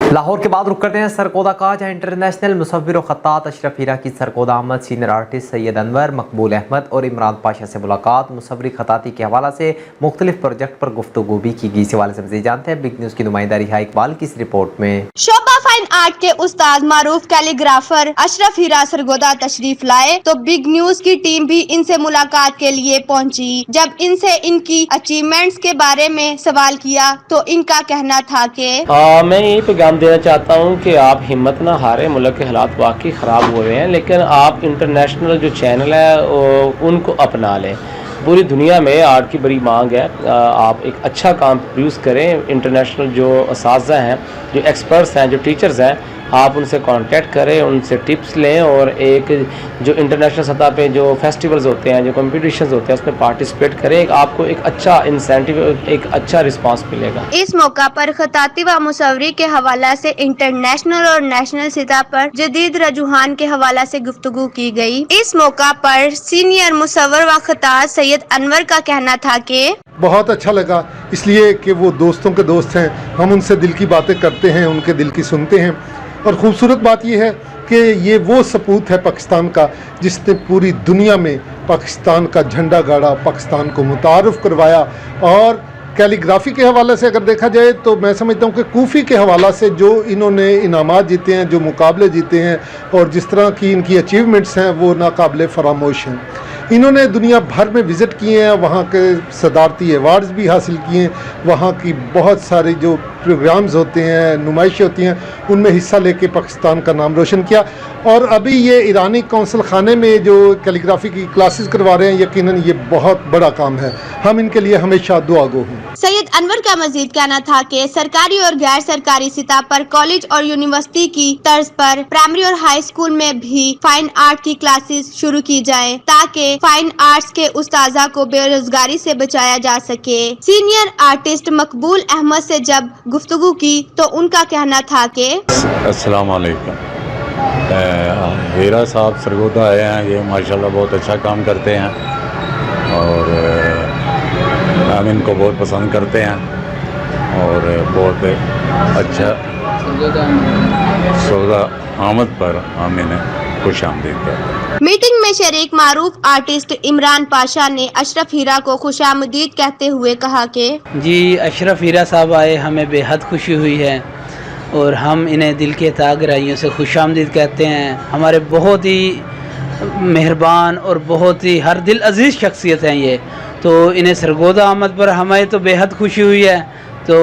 लाहौर के बाद रुक करते हैं सरगोदा का, जहाँ इंटरनेशनल मुसव्विर व खत्तात अशरफ हीरा की सरगोदा आमद, सीनियर आर्टिस्ट सैयद अनवर, मकबूल अहमद और इमरान पाशा से मुलाकात, मुसव्विरी खत्ताती के हवाला से मुख्तलिफ प्रोजेक्ट पर गुफ्तगू भी की गई। इस हवाले से मज़ीद जानते हैं बिग न्यूज़ की नुमाइंदा रिहा इकबाल की इस रिपोर्ट में। शोभा फाइन आर्ट के उस्ताद मारूफ कैलीग्राफर अशरफ हीरा सरगोदा तशरीफ लाए तो बिग न्यूज की टीम भी इनसे मुलाकात के लिए पहुंची। जब इनसे इनकी अचीवमेंट्स के बारे में सवाल किया तो इनका कहना था कि मैं यही पैगाम देना चाहता हूँ कि आप हिम्मत ना हारें। मुल्क के हालात वाकई ख़राब हुए हैं, लेकिन आप इंटरनेशनल जो चैनल है उनको अपना लें। पूरी दुनिया में आर्ट की बड़ी मांग है। आप एक अच्छा काम प्रोड्यूस करें। इंटरनेशनल जो असातिज़ा हैं, जो एक्सपर्ट्स हैं, जो टीचर्स हैं, आप उनसे कांटेक्ट करें, उनसे टिप्स लें और एक जो इंटरनेशनल सतह पे जो फेस्टिवल्स होते हैं, जो कंपटीशंस होते हैं, उसमें पार्टिसिपेट करें। आपको एक अच्छा इंसेंटिव, एक अच्छा रिस्पांस मिलेगा। इस मौका पर खत्ताती व मुसव्वरी के हवाला से इंटरनेशनल और नेशनल सतह पर जदीद रुझान के हवाला से गुफ्तगू की गई। इस मौका पर सीनियर मुसव्विर व खत्तात सैयद अनवर का कहना था कि बहुत अच्छा लगा, इसलिए कि वो दोस्तों के दोस्त हैं, हम उनसे दिल की बातें करते हैं, उनके दिल की सुनते हैं। और ख़ूबसूरत बात यह है कि ये वो सपूत है पाकिस्तान का जिसने पूरी दुनिया में पाकिस्तान का झंडा गाड़ा, पाकिस्तान को मुतारफ़ करवाया। और कैलीग्राफी के हवाले से अगर देखा जाए तो मैं समझता हूँ कि कूफ़ी के हवाला से जो इन्होंने इनामात जीते हैं, जो मुकाबले जीते हैं और जिस तरह की इनकी अचीवमेंट्स हैं, वो नाकाबिले फरामोश हैं। इन्होंने दुनिया भर में विज़िट किए हैं, वहाँ के सदारती अवार्ड्स भी हासिल किए हैं, वहाँ की बहुत सारी जो प्रोग्राम्स होते हैं, नुमाइशें होती हैं, उनमें हिस्सा लेके पाकिस्तान का नाम रोशन किया। और अभी ये ईरानी कौंसल खाने में जो कैलीग्राफी की क्लासेस करवा रहे हैं, यकीनन ये बहुत बड़ा काम है। हम इनके लिए हमेशा दुआगो हैं। सैयद अनवर का मजीद कहना था कि सरकारी और गैर सरकारी सतह पर कॉलेज और यूनिवर्सिटी की तर्ज पर प्राइमरी और हाई स्कूल में भी फाइन आर्ट की क्लासेस शुरू की जाएं, ताकि फाइन आर्ट्स के उस्ताजा को बेरोजगारी से बचाया जा सके। सीनियर आर्टिस्ट मकबूल अहमद से जब गुफ्तगू की तो उनका कहना था कि अस्सलाम वालेकुम। हीरा साहब सरगोदा आए हैं, ये माशाल्लाह बहुत अच्छा काम करते हैं और हम इनको बहुत पसंद करते हैं और बहुत अच्छा सौदा आमद पर हम इन्हें खुश आमदीद करते हैं। मीटिंग में शरीक मारूफ आर्टिस्ट इमरान पाशा ने अशरफ हीरा को खुश आमदीद कहते हुए कहा कि जी अशरफ हीरा साहब आए, हमें बेहद खुशी हुई है और हम इन्हें दिल के तहे गहराइयों से खुश आमदीद कहते हैं। हमारे बहुत ही मेहरबान और बहुत ही हर दिल अजीज़ शख्सियत हैं ये, तो इन्हें सरगोदा आमद पर हमें तो बेहद खुशी हुई है। तो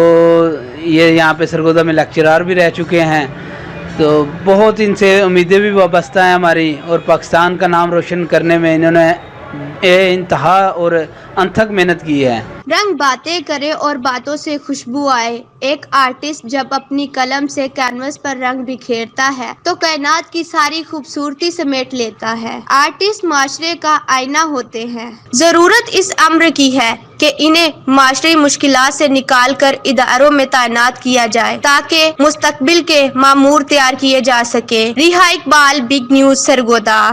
ये यहाँ पे सरगोदा में लेक्चरार भी रह चुके हैं, तो बहुत इनसे उम्मीदें भी वाबस्ता हैं हमारी और पाकिस्तान का नाम रोशन करने में इन्होंने इंतहा और अनथक मेहनत की है। रंग बातें करे और बातों से खुशबू आए। एक आर्टिस्ट जब अपनी कलम से कैनवस पर रंग बिखेरता है तो कायनात की सारी खूबसूरती समेट लेता है। आर्टिस्ट माशरे का आईना होते हैं। जरूरत इस अम्र की है कि इन्हें माशरी मुश्किलात से निकाल कर इदारों में तैनात किया जाए ताकि मुस्तकबिल के मामूर तैयार किए जा सके। रिहा इकबाल, बिग न्यूज, सरगोदा।